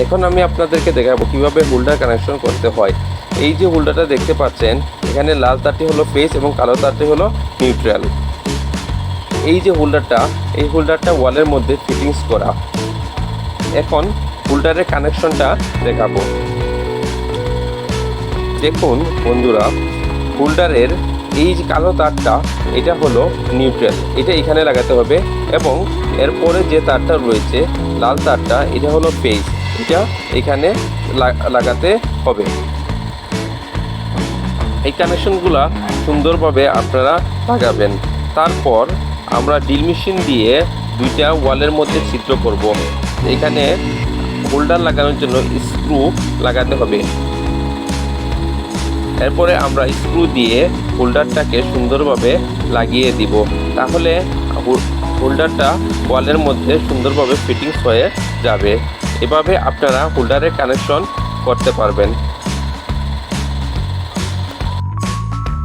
এখন আমি আপনাদেরকে দেখাবো কিভাবে হোল্ডার কানেকশন করতে হয়। এই যে হোল্ডারটা দেখতে পাচ্ছেন, এখানে লাল তারটি হলো ফেজ এবং কালো তারটি হলো নিউট্রাল। এই যে হোল্ডারটা, এই হোল্ডারটা ওয়ালের মধ্যে ফিটিংস করা। এখন হোল্ডারের কানেকশনটা দেখাবো। দেখুন বন্ধুরা, হোল্ডারের এই যে কালো তারটা, এটা হলো নিউট্রাল, এটা এখানে লাগাতে হবে। এবং এরপরে যে তারটা রয়েছে লাল তারটা, এটা হলো ফেজ, এটা এখানে লাগাতে হবে। এই কানেকশনগুলা সুন্দরভাবে আপনারা লাগাবেন। তারপর আমরা ড্রিল মেশিন দিয়ে দুইটা ওয়ালের মধ্যে ছিদ্র করব। এখানে হোল্ডার লাগানোর জন্য স্ক্রু লাগাতে হবে। এরপরে আমরা স্ক্রু দিয়ে হোল্ডারটাকে সুন্দরভাবে লাগিয়ে দিব, তাহলে হোল্ডারটা ওয়ালের মধ্যে সুন্দরভাবে ফিটিংস হয়ে যাবে। এভাবে আপনারা হোল্ডারের কানেকশন করতে পারবেন।